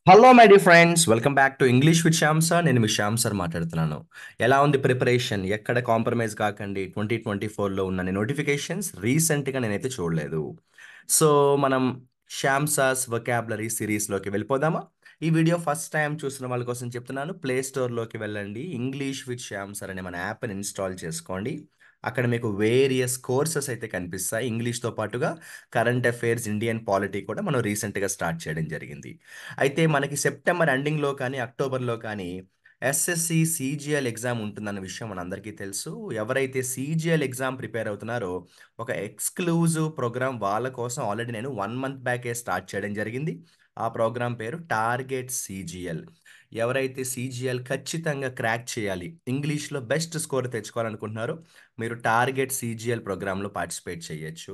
Hello my dear friends, welcome back to English with Shyam sir. నేను మీ Shyam sir మాట్లాడుతున్నాను. ఎలా ఉంది ప్రిపరేషన్? ఎక్కడ కాంప్రమైజ్ కాకండి. 2024లో ఉన్న నోటిఫికేషన్స్ రీసెంట్గా నేనైతే చూడలేదు. సో మనం శ్యామ్ సార్స్ వొకాబులరీ సిరీస్లోకి వెళ్ళిపోదామా? ఈ వీడియో ఫస్ట్ టైం చూసిన వాళ్ళ కోసం చెప్తున్నాను. ప్లే స్టోర్లోకి వెళ్ళండి, ఇంగ్లీష్ విత్ శ్యామ్ సార్ అనే మన యాప్ని ఇన్స్టాల్ చేసుకోండి. అక్కడ మీకు వేరియస్ కోర్సెస్ అయితే కనిపిస్తాయి. ఇంగ్లీష్తో పాటుగా కరెంట్ అఫైర్స్, ఇండియన్ పాలిటీ కూడా మనం రీసెంట్గా స్టార్ట్ చేయడం జరిగింది. అయితే మనకి సెప్టెంబర్ ఎండింగ్లో కానీ అక్టోబర్లో కానీ ఎస్ఎస్సి సిజిఎల్ ఎగ్జామ్ ఉంటుందన్న విషయం మనందరికీ తెలుసు. ఎవరైతే సిజిఎల్ ఎగ్జామ్ ప్రిపేర్ అవుతున్నారో ఒక ఎక్స్క్లూజివ్ ప్రోగ్రామ్ వాళ్ళ కోసం ఆల్రెడీ నేను 1 మంత్ బ్యాకే స్టార్ట్ చేయడం జరిగింది. ఆ ప్రోగ్రామ్ పేరు టార్గెట్ సిజిఎల్. ఎవరైతే సిజిఎల్ ఖచ్చితంగా క్రాక్ చేయాలి, ఇంగ్లీష్లో బెస్ట్ స్కోర్ తెచ్చుకోవాలనుకుంటున్నారో మీరు టార్గెట్ సిజిఎల్ ప్రోగ్రాంలో పార్టిసిపేట్ చేయొచ్చు.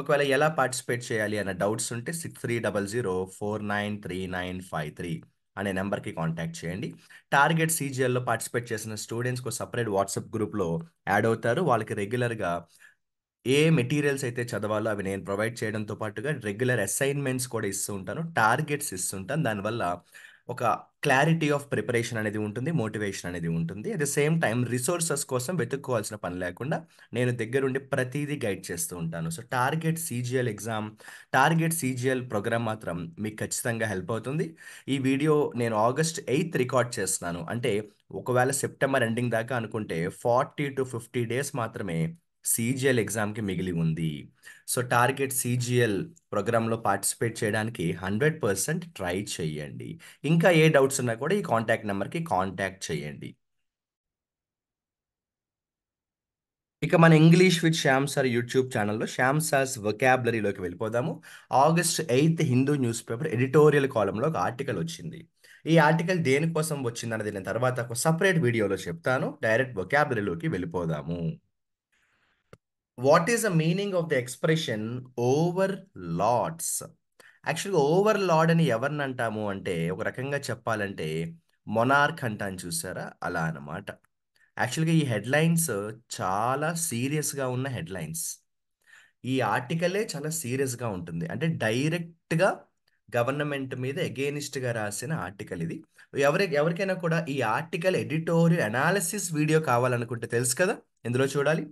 ఒకవేళ ఎలా పార్టిసిపేట్ చేయాలి అన్న డౌట్స్ ఉంటే 6300493953 అనే నెంబర్కి కాంటాక్ట్ చేయండి. టార్గెట్ సీజీఎల్లో పార్టిసిపేట్ చేసిన స్టూడెంట్స్కి సపరేట్ వాట్సాప్ గ్రూప్లో యాడ్ అవుతారు. వాళ్ళకి రెగ్యులర్గా ఏ మెటీరియల్స్ అయితే చదవాలో అవి నేను ప్రొవైడ్ చేయడంతో పాటుగా రెగ్యులర్ అసైన్మెంట్స్ కూడా ఇస్తూ ఉంటాను, టార్గెట్స్ ఇస్తుంటాను. దానివల్ల ఒక క్లారిటీ ఆఫ్ ప్రిపరేషన్ అనేది ఉంటుంది, మోటివేషన్ అనేది ఉంటుంది. At the same time resources కోసం వెతుక్కోవాల్సిన పని లేకుండా నేను దగ్గరుండి ప్రతిదీ గైడ్ చేస్తూ ఉంటాను. సో టార్గెట్ సీజీఎల్ ప్రోగ్రామ్ మాత్రం మీకు ఖచ్చితంగా హెల్ప్ అవుతుంది. ఈ వీడియో నేను August 8 రికార్డ్ చేస్తున్నాను. అంటే ఒకవేళ సెప్టెంబర్ ఎండింగ్ దాకా అనుకుంటే 40 to 50 డేస్ మాత్రమే సిజిఎల్ ఎగ్జామ్కి మిగిలి ఉంది. సో టార్గెట్ సిజిఎల్ ప్రోగ్రాంలో పార్టిసిపేట్ చేయడానికి 100% ట్రై చేయండి. ఇంకా ఏ డౌట్స్ ఉన్నా కూడా ఈ కాంటాక్ట్ నెంబర్కి కాంటాక్ట్ చేయండి. ఇక మన English with Shyam sir YouTube ఛానల్లో శ్యామ్ సార్స్ వొకాబులరీలోకి వెళ్ళిపోదాము. August 8 Hindu news paper editorial కాలంలో ఒక ఆర్టికల్ వచ్చింది. ఈ ఆర్టికల్ దేనికోసం వచ్చిందన్నది నేను తర్వాత ఒక సపరేట్ వీడియోలో చెప్తాను. డైరెక్ట్ వొకాబులరీలోకి వెళ్ళిపోదాము. What is the meaning of the expression over lords? యాక్చువల్గా ఓవర్ లార్డ్ అని ఎవరిని అంటాము అంటే, ఒక రకంగా చెప్పాలంటే మొనార్క్ అంటాను చూసారా, అలా అన్నమాట. యాక్చువల్గా ఈ హెడ్లైన్స్ చాలా సీరియస్గా ఉన్న హెడ్లైన్స్. ఈ ఆర్టికలే చాలా సీరియస్గా ఉంటుంది. అంటే డైరెక్ట్గా గవర్నమెంట్ మీద ఎగెనిస్ట్గా రాసిన ఆర్టికల్ ఇది. ఎవరికైనా కూడా ఈ ఆర్టికల్ ఎడిటోరియల్ అనాలిసిస్ వీడియో కావాలనుకుంటే తెలుసు కదా, ఎందులో చూడాలి?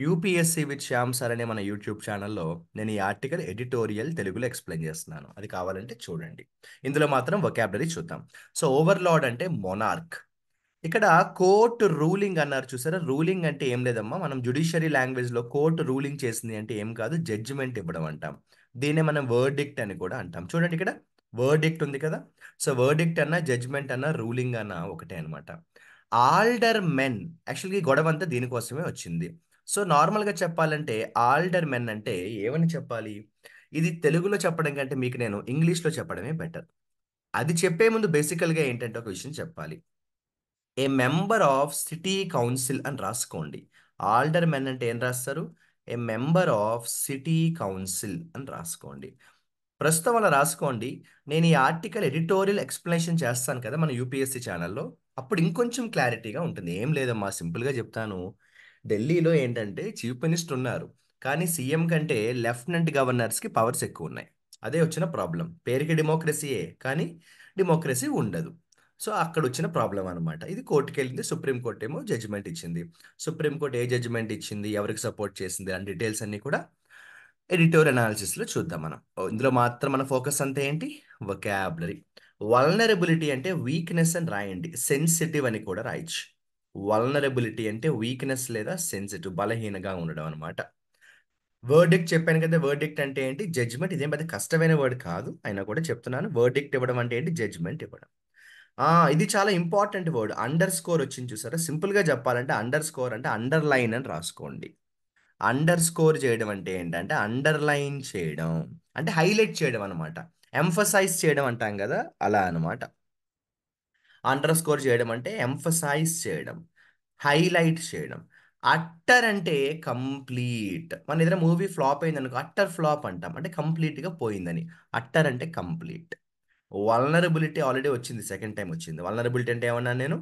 యూపీఎస్సీ విత్ శ్యామ్ సార్ అనే మన యూట్యూబ్ ఛానల్లో నేను ఈ ఆర్టికల్ ఎడిటోరియల్ తెలుగులో ఎక్స్ప్లెయిన్ చేస్తున్నాను. అది కావాలంటే చూడండి. ఇందులో మాత్రం వొకాబులరీ చూద్దాం. సో ఓవర్లార్డ్ అంటే మొనార్క్. ఇక్కడ కోర్టు రూలింగ్ అన్నారు చూసారా, రూలింగ్ అంటే ఏం లేదమ్మా, మనం జ్యుడిషియరీ లాంగ్వేజ్లో కోర్టు రూలింగ్ చేసింది అంటే ఏం కాదు, జడ్జిమెంట్ ఇవ్వడం అంటాం. దీన్నే మనం వర్డిక్ట్ అని కూడా అంటాం. చూడండి ఇక్కడ వర్డిక్ట్ ఉంది కదా. సో వర్డిక్ట్ అన్నా జడ్జిమెంట్ అన్నా రూలింగ్ అన్నా ఒకటే అనమాట. ఆల్డర్ మెన్, యాక్చువల్గా ఈ గొడవ అంతా దీనికోసమే వచ్చింది. సో నార్మల్గా చెప్పాలంటే ఆల్డర్ మెన్ అంటే ఏమని చెప్పాలి? ఇది తెలుగులో చెప్పడం కంటే మీకు నేను ఇంగ్లీష్లో చెప్పడమే బెటర్. అది చెప్పే ముందు బేసికల్గా ఏంటంటే ఒక విషయం చెప్పాలి. A member of city council అని రాసుకోండి. ఆల్డర్ మెన్ అంటే ఏం రాస్తారు? A member of city council అని రాసుకోండి. ప్రస్తుతం అలా రాసుకోండి. నేను ఈ ఆర్టికల్ ఎడిటోరియల్ ఎక్స్ప్లెనేషన్ చేస్తాను కదా మన యూపీఎస్సీ ఛానల్లో, అప్పుడు ఇంకొంచెం క్లారిటీగా ఉంటుంది. ఏం లేదమ్మా, సింపుల్గా చెప్తాను. ఢిల్లీలో ఏంటంటే చీఫ్ మినిస్టర్ ఉన్నారు, కానీ సీఎం కంటే లెఫ్టినెంట్ గవర్నర్స్కి పవర్స్ ఎక్కువ ఉన్నాయి. అదే వచ్చిన ప్రాబ్లం. పేరుకి డెమోక్రసీయే కానీ డెమోక్రసీ ఉండదు. సో అక్కడ వచ్చిన ప్రాబ్లం అనమాట. ఇది కోర్టుకి వెళ్ళింది, సుప్రీంకోర్టు ఏమో జడ్జిమెంట్ ఇచ్చింది. సుప్రీంకోర్టు ఏ జడ్జిమెంట్ ఇచ్చింది, ఎవరికి సపోర్ట్ చేసింది అని డీటెయిల్స్ అన్ని కూడా ఎడిటోరియల్ అనాలిసిస్లో చూద్దాం మనం. ఇందులో మాత్రం మన ఫోకస్ అంతా ఏంటి? వొకాబులరీ. వల్నరబిలిటీ అంటే వీక్నెస్ అని రాయండి, సెన్సిటివ్ అని కూడా రాయొచ్చు. వల్నరబిలిటీ అంటే వీక్నెస్ లేదా సెన్సిటివ్, బలహీనగా ఉండడం అనమాట. వర్డిక్ట్ చెప్పాను కదా, వర్డిక్ట్ అంటే ఏంటి? జడ్జిమెంట్. ఇదేం పెద్ద కష్టమైన వర్డ్ కాదు, అయినా కూడా చెప్తున్నాను. వర్డిక్ట్ ఇవ్వడం అంటే ఏంటి? జడ్జిమెంట్ ఇవ్వడం. ఇది చాలా ఇంపార్టెంట్ వర్డ్. అండర్ స్కోర్ వచ్చింది చూసారా, సింపుల్గా చెప్పాలంటే అండర్ స్కోర్ అంటే అండర్ లైన్ అని రాసుకోండి. అండర్ స్కోర్ చేయడం అంటే ఏంటంటే అండర్లైన్ చేయడం, అంటే హైలైట్ చేయడం అనమాట. ఎంఫసైజ్ చేయడం అంటాం కదా, అలా అనమాట. అండర్ స్కోర్ చేయడం అంటే ఎంఫసైజ్ చేయడం, హైలైట్ చేయడం. అట్టర్ అంటే కంప్లీట్. మన ఏదైనా మూవీ ఫ్లాప్ అయింది అనుకో, అట్టర్ ఫ్లాప్ అంటాం, అంటే కంప్లీట్గా పోయిందని. అట్టర్ అంటే కంప్లీట్. వల్నరబిలిటీ ఆల్రెడీ వచ్చింది, సెకండ్ టైం వచ్చింది. వల్నరబిలిటీ అంటే ఏమన్నా నేను?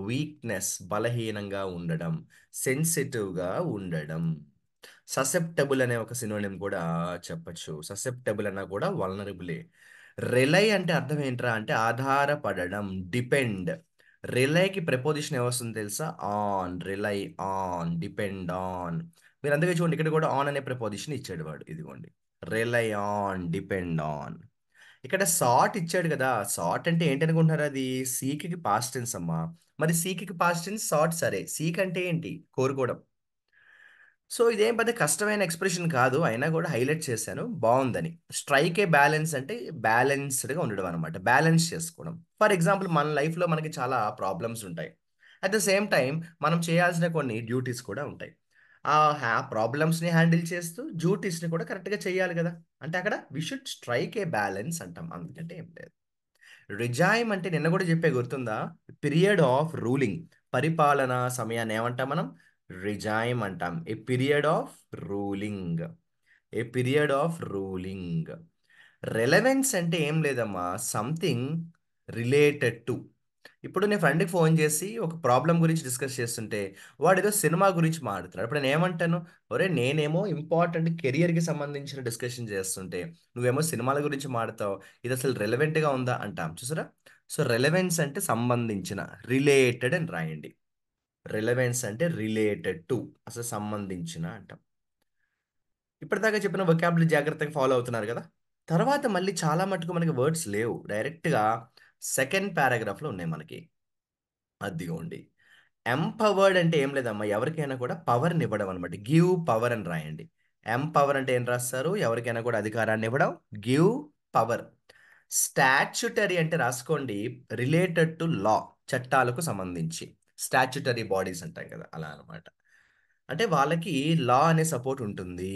వీక్నెస్, బలహీనంగా ఉండడం, సెన్సిటివ్గా ఉండడం. ససెప్టబుల్ అనే ఒక సినోనిమ్ కూడా చెప్పచ్చు. ససెప్టబుల్ అన్నా కూడా వల్నరబులే. రిలై అంటే అర్థం ఏంట్రా అంటే ఆధారపడడం, డిపెండ్. రిలైకి ప్రిపోజిషన్ ఏమొస్తుంది తెలుసా? On, rely on, depend on. మీరు అందుకే చూడండి ఇక్కడ కూడా ఆన్ అనే ప్రిపోజిషన్ ఇచ్చాడు వాడు. ఇదిగోండి, రిలై ఆన్, డిపెండ్ ఆన్. ఇక్కడ సాట్ ఇచ్చాడు కదా. సాట్ అంటే ఏంటనుకుంటున్నారు? అది సీక్కి పాస్ట్ టెన్స్ అమ్మా. మరి సీక్కి పాస్ట్ టెన్స్ సాట్, సరే సీక్ అంటే ఏంటి? కోరుకోవడం. సో ఇదేం పెద్ద కష్టమైన ఎక్స్ప్రెషన్ కాదు, అయినా కూడా హైలైట్ చేశాను బాగుందని. స్ట్రైక్ ఏ బ్యాలెన్స్ అంటే బ్యాలెన్స్డ్గా ఉండడం అనమాట, బ్యాలెన్స్ చేసుకోవడం. ఫర్ ఎగ్జాంపుల్ మన లైఫ్లో మనకి చాలా ప్రాబ్లమ్స్ ఉంటాయి. అట్ ద సేమ్ టైం మనం చేయాల్సిన కొన్ని డ్యూటీస్ కూడా ఉంటాయి. ప్రాబ్లమ్స్ని హ్యాండిల్ చేస్తూ డ్యూటీస్ని కూడా కరెక్ట్గా చేయాలి కదా. అంటే అక్కడ we should strike a balance అంటాం, అందుకంటే ఏం లేదు. రిజైమ్ అంటే నిన్న కూడా చెప్పే గుర్తుందా? పీరియడ్ ఆఫ్ రూలింగ్, పరిపాలనా సమయాన్ని ఏమంటాం మనం? రిజైమ్ అంటాం. A period of ruling, a period of ruling. Relevance అంటే ఏం లేదమ్మా, సంథింగ్ రిలేటెడ్ టు. ఇప్పుడు నేను ఫ్రెండ్కి ఫోన్ చేసి ఒక ప్రాబ్లం గురించి డిస్కస్ చేస్తుంటే వాడు ఏదో సినిమా గురించి మాట్లాడుతున్నాడు. అప్పుడు నేను ఏమంటాను? ఒరే నేనేమో ఇంపార్టెంట్ కెరియర్కి సంబంధించిన డిస్కషన్ చేస్తుంటే నువ్వేమో సినిమాల గురించి మాడతావు, ఇది అసలు రెలవెంట్గా ఉందా అంటాం చూసారా. సో రెలవెన్స్ అంటే సంబంధించిన, రిలేటెడ్ అని రాయండి. రిలవెన్స్ అంటే రిలేటెడ్ టు, అసలు సంబంధించిన అంటాం. ఇప్పటిదాకా చెప్పిన వొకాబులరీ జాగ్రత్తగా ఫాలో అవుతున్నారు కదా. తర్వాత మళ్ళీ చాలా మటుకు మనకి వర్డ్స్ లేవు, డైరెక్ట్గా సెకండ్ పారాగ్రాఫ్లో ఉన్నాయి మనకి. అదిగోండి, ఎంపవర్డ్ అంటే ఏం లేదమ్మా, ఎవరికైనా కూడా పవర్ని ఇవ్వడం అనమాట. గివ్ పవర్ అని రాయండి. ఎంపవర్ అంటే ఏం రాస్తారు? ఎవరికైనా కూడా అధికారాన్ని ఇవ్వడం, గివ్ పవర్. స్టాచ్యుటరీ అంటే రాసుకోండి, రిలేటెడ్ టు లా, చట్టాలకు సంబంధించి. స్టాచ్యుటరీ బాడీస్ అంటాం కదా, అలా అన్నమాట. అంటే వాళ్ళకి లా అనే సపోర్ట్ ఉంటుంది.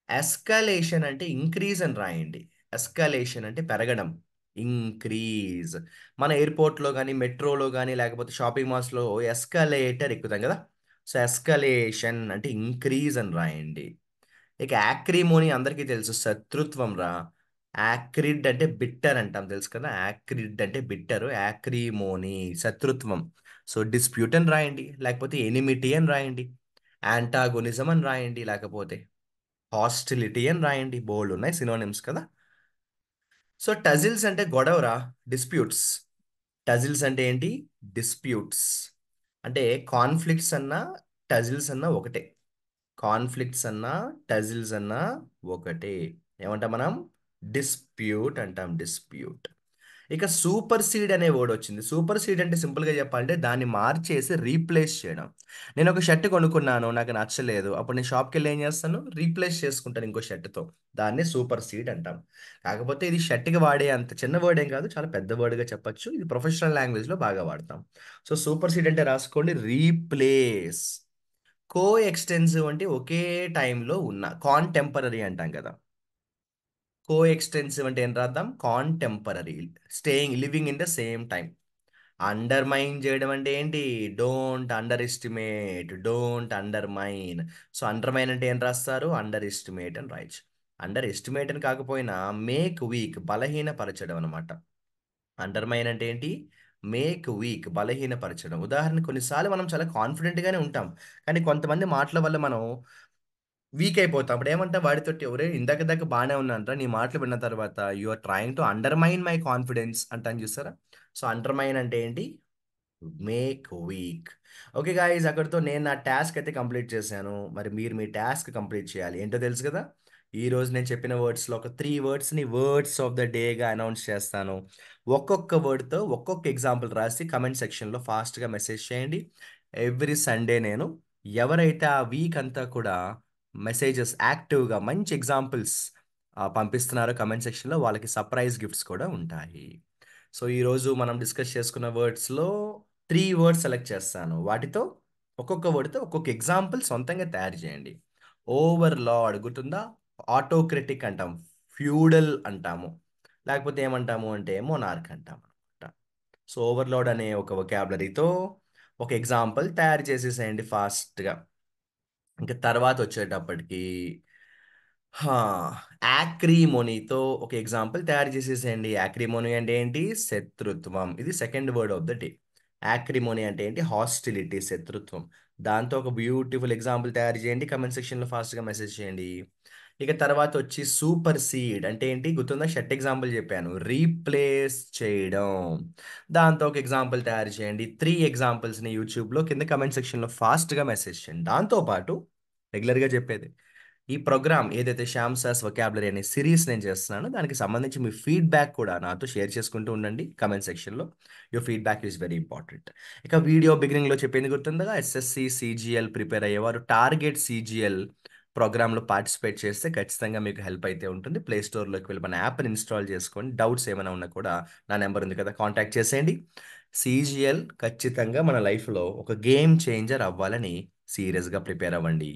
ఎస్కలేషన్ అంటే ఇంక్రీజ్ అని రాయండి. ఎస్కలేషన్ అంటే పెరగడం, ఇంక్రీజ్. మన ఎయిర్పోర్ట్‌లో గాని, మెట్రోలో గాని, లేకపోతే షాపింగ్ మాల్స్‌లో ఎస్కలేటర్ ఎక్కుతాం కదా. సో, ఎస్కలేషన్ అంటే ఇంక్రీజ్ అని రాయండి. ఇక యాక్రిమోనీ అందరికీ తెలుసు, శత్రుత్వం రా. యాక్రిడ్ అంటే బిట్టర్ అంటాం తెలుసు కదా. యాక్రిడ్ అంటే బిట్టర్, యాక్రిమోనీ శత్రుత్వం. సో, డిస్ప్యూట్ అని రాయండి, లేకపోతే ఎనిమిటీ అని రాయండి, యాంటాగోనిజం అని రాయండి, లేకపోతే హాస్టిలిటీ అని రాయండి. బోల్డ్ ఉన్నాయి సినోనిమ్స్ కదా. సో టజిల్స్ అంటే గొడవరా, డిస్ప్యూట్స్. టజిల్స్ అంటే ఏంటి? డిస్ప్యూట్స్. అంటే కాన్ఫ్లిక్ట్స్ అన్నా టజిల్స్ అన్నా ఒకటే. కాన్ఫ్లిక్ట్స్ అన్నా టజిల్స్ అన్నా ఒకటే. ఏమంటాం మనం? డిస్ప్యూట్ అంటాం, డిస్ప్యూట్. ఇక సూపర్ సీడ్ అనే వర్డ్ వచ్చింది. సూపర్ సీడ్ అంటే సింపుల్గా చెప్పాలంటే దాన్ని మార్చేసి రీప్లేస్ చేయడం. నేను ఒక షర్ట్ కొనుక్కున్నాను, నాకు నచ్చలేదు, అప్పుడు నేను షాప్కి వెళ్ళి ఏం చేస్తాను? రీప్లేస్ చేసుకుంటాను ఇంకో షర్ట్తో. దాన్ని సూపర్ సీడ్ అంటాం. కాకపోతే ఇది షర్ట్కి వాడే అంత చిన్న వర్డ్ ఏం కాదు, చాలా పెద్ద వర్డ్గా చెప్పొచ్చు. ఇది ప్రొఫెషనల్ లాంగ్వేజ్లో బాగా వాడతాం. సో సూపర్ సీడ్ అంటే రాసుకోండి, రీప్లేస్. కో ఎక్స్టెన్సివ్ అంటే ఒకే టైంలో ఉన్న, కాంటెంపరరీ అంటాం కదా. కో ఎక్స్టెన్సివ్ అంటే ఏం రాద్దాం? Contemporary, staying, living in the same time. Undermine చేయడం అంటే ఏంటి? Don't under estimate, don't undermine. So undermine అంటే ఏం రాస్తారు? అండర్ ఎస్టిమేట్ అని రాయొచ్చు. అండర్ ఎస్టిమేట్ అని కాకపోయినా మేక్ వీక్, బలహీనపరచడం అనమాట. అండర్మైన్ అంటే ఏంటి? మేక్ వీక్, బలహీనపరచడం. ఉదాహరణ, కొన్నిసార్లు మనం చాలా కాన్ఫిడెంట్గానే ఉంటాం, కానీ కొంతమంది మాటల వల్ల మనం వీక్ అయిపోతాం. అప్పుడు ఏమంటాం వాడితోటి? ఒరే ఇందాక దాకా బాగానే ఉన్నానురా, నీ మాటలు విన్న తర్వాత you are trying to undermine my confidence అంటాను చూసారా. సో అండర్మైన్ అంటే ఏంటి? Make week. ఓకే గాయ్స్, అక్కడితో నేను నా టాస్క్ అయితే కంప్లీట్ చేశాను. మరి మీరు మీ టాస్క్ కంప్లీట్ చేయాలి. ఏంటో తెలుసు కదా. ఈ రోజు నేను చెప్పిన వర్డ్స్లో ఒక 3 వర్డ్స్ని వర్డ్స్ ఆఫ్ ద డేగా అనౌన్స్ చేస్తాను. ఒక్కొక్క వర్డ్తో ఒక్కొక్క ఎగ్జాంపుల్ రాసి కమెంట్ సెక్షన్లో ఫాస్ట్గా మెసేజ్ చేయండి. ఎవ్రీ సండే నేను ఎవరైతే ఆ వీక్ అంతా కూడా మెసేజెస్ యాక్టివ్గా మంచి ఎగ్జాంపుల్స్ పంపిస్తున్నారో కమెంట్ సెక్షన్లో, వాళ్ళకి సర్ప్రైజ్ గిఫ్ట్స్ కూడా ఉంటాయి. సో ఈరోజు మనం డిస్కస్ చేసుకున్న వర్డ్స్లో 3 వర్డ్స్ సెలెక్ట్ చేస్తాను. వాటితో ఒక్కొక్క వర్డ్తో ఒక్కొక్క ఎగ్జాంపుల్ సొంతంగా తయారు చేయండి. ఓవర్ లార్డ్ గుర్తుందా? ఆటోక్రటిక్ అంటాం, ఫ్యూడల్ అంటాము, లేకపోతే ఏమంటాము అంటే మోనార్క్ అంటాము అనమాట. సో ఓవర్లోడ్ అనే ఒక వొకాబులరీతో ఒక ఎగ్జాంపుల్ తయారు చేసేసేయండి ఫాస్ట్గా. ఇంకా తర్వాత వచ్చేటప్పటికి హా, యాక్రిమోనీతో ఒక ఎగ్జాంపుల్ తయారు చేసేసేయండి. యాక్రిమోనీ అంటే ఏంటి? శత్రుత్వం. ఇది second word of the day. యాక్రిమోనీ అంటే ఏంటి? హాస్టిలిటీ, శత్రుత్వం. దాంతో ఒక బ్యూటిఫుల్ ఎగ్జాంపుల్ తయారు చేయండి, కమెంట్ సెక్షన్లో ఫాస్ట్గా మెసేజ్ చేయండి. ఇక తర్వాతొచ్చి సూపర్‌సీడ్ అంటే ఏంటి గుర్తుందా? షర్ట్ ఎగ్జాంపుల్ జెప్పాను. రీప్లేస్ చేయడం. దాంతో ఒక ఎగ్జాంపుల్ తయారు చేయండి. 3 ఎగ్జాంపుల్స్‌ని యూట్యూబ్‌లో కింద కామెంట్ సెక్షన్‌లో ఫాస్ట్‌గా మెసేజ్ చేయండి. దాంతో పాటు రెగ్యులర్‌గా చెప్పేది. ఈ ప్రోగ్రామ్ ఏదైతే 'శ్యామ్ సాస్ వొకాబులరీ' అనే సీరీస్ నేను చేస్తున్నానో దానికి సంబంధించి మీ ఫీడ్‌బ్యాక్ కూడా నాతో షేర్ చేసుకుంటూ ఉండండి కామెంట్ సెక్షన్‌లో. Your feedback is very important. ఇక వీడియో బిగినింగ్‌లో చెప్పింది గుర్తుందిగా ఎస్ఎస్‌సి, సీజీఎల్ ప్రిపేర్ అయ్యేవారు టార్గెట్ సీజీఎల్ ప్రోగ్రామ్‌లో పార్టిసిపేట్ చేస్తే ఖచ్చితంగా మీకు హెల్ప్ అయితే ఉంటుంది. ప్లే స్టోర్‌లోకి వెళ్ళి మన యాప్‌ని ఇన్‌స్టాల్ చేసుకోండి. డౌట్స్ ఏమైనా ఉన్నా కూడా నా నంబర్ ఉంది కదా! కాంటాక్ట్ చేసేయండి. సీజీఎల్ ఖచ్చితంగా మన లైఫ్‌లో ఒక గేమ్ చేంజర్ అవ్వాలని సీరియస్‌గా ప్రిపేర్ అవ్వండి.